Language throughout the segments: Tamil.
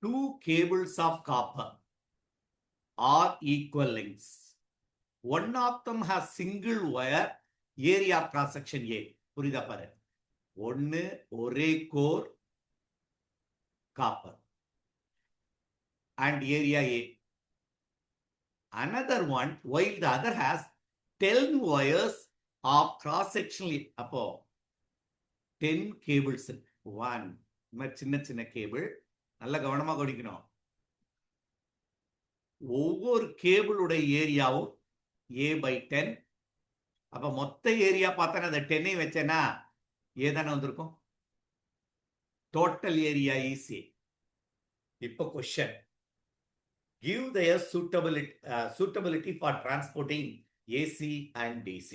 two cables of copper are equal lengths. One of them has single wire area of cross section A. புரியுதா பாரு, ஒன்னு ஒரே core copper and area A. Another one, while the other has 10 wires of cross sectional. அப்போ 10 cables. One சின்ன சின்ன கேபிள், நல்ல கவனமா கவனிக்கணும். ஒவ்வொரு கேபிளுடைய ஏரியாவும் A/10. அப்ப மொத்த ஏரியா பார்த்தா அந்த 10 வச்சேன்னா ஏதானே வந்திருக்கும். Total area easy. இப்போ question, give their suitability for transporting AC and DC.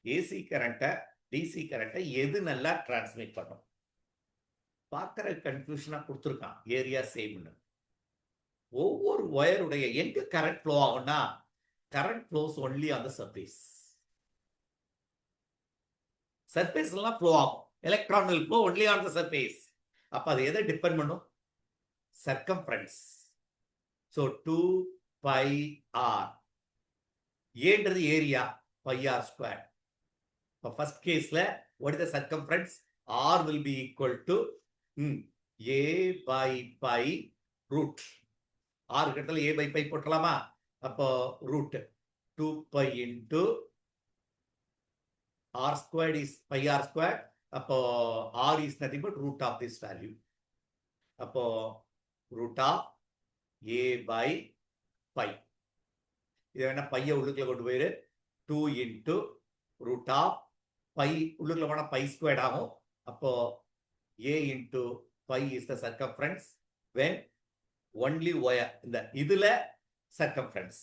AC கரண்ட்டை DC கரண்ட்டை எது நல்லா டிரான்ஸ்மிட் பண்ணும்? பார்க்குற கன்ஃபியூஷனா கொடுத்துருக்கான். ஏரியா சேம்னு. ஒவ்வொரு ஒயருடைய எங்க கரண்ட் ஃப்ளோ ஆகும்னா, current flows only on the surface. சர்ஃபேஸ்லாம் ஃப்ளோ ஆகும். Electron will flow only on the surface. அப்ப அது எதை டிபெண்ட் பண்ணும்? சர்க்கம்ஃபரன்ஸ். So 2 pi r. ஏன்றது ஏரியா, pi r square. இப்போ ஃபர்ஸ்ட் கேஸ்ல what is the circumference? R will be equal to a by pi root. R கிட்டல a by pi போட்டலாமா? அப்போ root 2 pi into r squared is pi r squared. அப்போ r is nothing but root of this value. அப்போ root of a by pi. இது வேணா பைய உள்ளுக்குள்ள கொண்டு போயிரு. 2 into root of pi உள்ளுக்குள்ள போனா pi squared ஆகும். அப்போ a into pi is the circumference when only wire. இந்த இதுல circumference.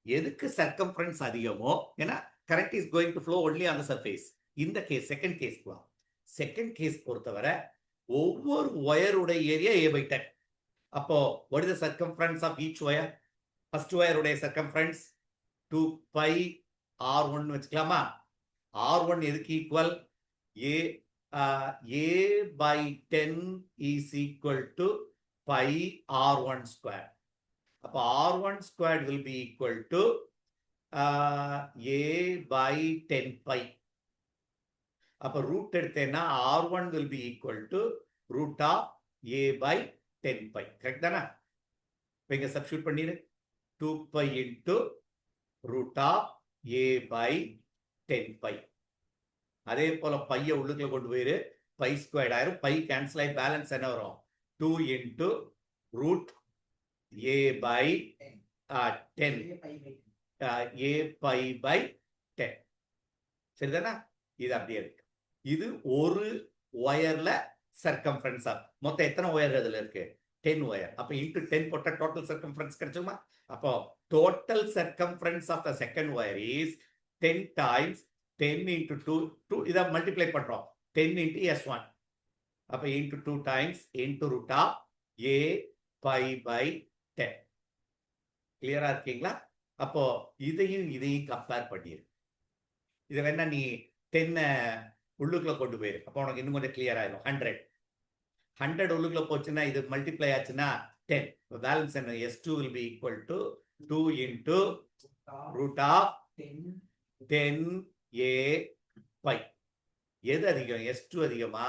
எதுக்கு circumference அதிகமோ, ஏன்னா current is going to flow only on the surface. இந்த கேஸ் செகண்ட் கேஸ் போலாம். செகண்ட் கேஸ் பொறுத்தவரை ஒவ்வொரு ஒயருடைய ஏரியா a by 10. அப்போ what is the circumference of each wire? First ஒயருடைய circumference 2 pi r1 வச்சுக்கலாமா? r1 எதுக்கு equal? a by 10 is equal to pi r1 square. அப்போ r1 squared will be equal to a by 10 pi. அப்போ ரூட் எடுத்தேன்னா r1 will be equal to root of a by 10 pi. Correct தானே? இப்போ இங்க சப்ஸ்டிட்யூட் பண்ணிடு. 2 pi into root of a by 10 pi. அதே போல பைய உள்ளுக்குள்ள கொண்டு போயிரு. பை ஸ்கொயர்ட் ஆயிரும். பை கேன்சல் ஆகி பேலன்ஸ் என்ன வரும்? 2 into root a by 10. a pi by 10. சரிதானா? இது அப்படியே இருக்கு. இது ஒரு ஒயர்ல சர்க்கம்ஃபரன்ஸ். மொத்தம் எத்தனை ஒயர் அதுல இருக்கு? 10 ஒயர். அப்ப இன்டு 10 போட்டா டோட்டல் சர்க்கம்ஃபரன்ஸ் கிடைச்சுமா? அப்போ total circumference of the second wire is 10 times 10 into 2 இதை மல்டிப்ளை பண்றோம். 10 into s1. அப்ப into 2 times into root of a pi by 10. கிளியரா இருக்கீங்களா? அப்போ இதையும் கம்பேர் பண்ணிரு. இதை வேணா நீ 10 உள்ளுக்குள்ள கொண்டு போயிரு. அப்போ உனக்கு இன்னும் கொஞ்சம் கிளியர் ஆயிடும். 100 உள்ளுக்குள்ள போச்சுன்னா இது மல்டிப்ளை ஆச்சுன்னா 10. பேலன்ஸ் என்ன? s2 will be equal to 2 into root of 10 a pi. எது அதிகம்? s2 அதிகமா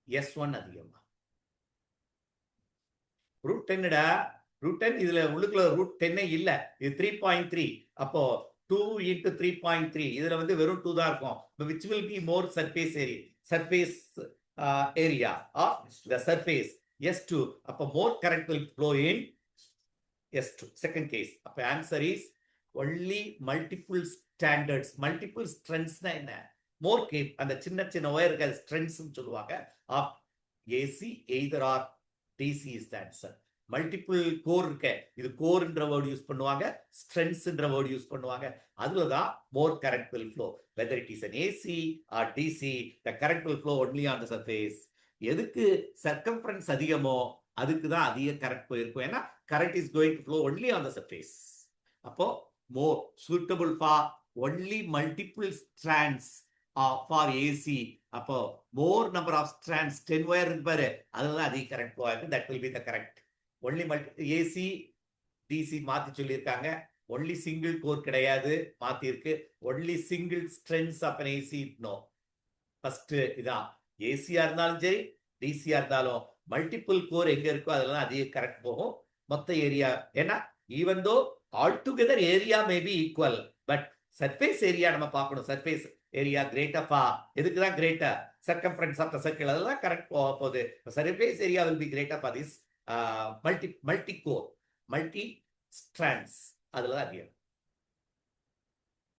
s1 அதிகமா? ரூட் 10டா. ரூட் 10 இதுல உள்ளுக்குள்ள ரூட் 10 இல்ல. இது 3.3. அப்போ 2 into 3.3 இதுல வந்து வெறும் 2 தான் இருக்கும். which will be more surface area, surface area or the surface s2. அப்போ more current will flow in s2. second case. அப்போ answer is only multiple standards. multiple strengths னா என்ன? more cape அந்த சின்ன சின்ன ஒயருக்கு அது strengths னு சொல்லுவாங்க. of AC either or DC is the answer. Multiple core இருக்க, இது கோர்ன்ற வேர்ட் யூஸ் பண்ணுவாங்க, ஸ்ட்ரென்த்ஸ்ன்ற வேர்ட் யூஸ் பண்ணுவாங்க. அதுல தான் more current will flow. Whether it is an AC or DC, the current will flow only on the surface. எதுக்கு சர்க்கம்ஃபரன்ஸ் அதிகமோ அதுக்கு தான் அதிக கரண்ட் போயிருக்கும். ஏன்னா current is going to flow only on the surface. அப்போ more suitable for only multiple strands for AC. அப்போ more number of strands 10 wire இருக்கு பாரு, அதுதான் அதிக கரண்ட் போகாது. That will be the correct. Only AC DC மாத்தி சொல்லியிருக்காங்க. ஒன்லி சிங்கிள் கோர் கிடையாது, மாத்தி இருக்கு. Only single strengths of an AC no. First இதான். ஏசியா இருந்தாலும் சரி டிசியா இருந்தாலும் மல்டிபிள் கோர் எங்க இருக்கோ அதெல்லாம் அதிக கரெக்ட் போகும். மொத்த ஏரியா ஏன்னா even though all together area may be equal, but surface area நம்ம பார்க்கணும். சர்ஃபேஸ் ஏரியா கிரேட்டப்பா, எதுக்குதான் greater circumference of the circle, அதெல்லாம் கரெக்ட் போகுது. Surface area will be greater for this multi core multi strands, அதுல தான் அதிகம்.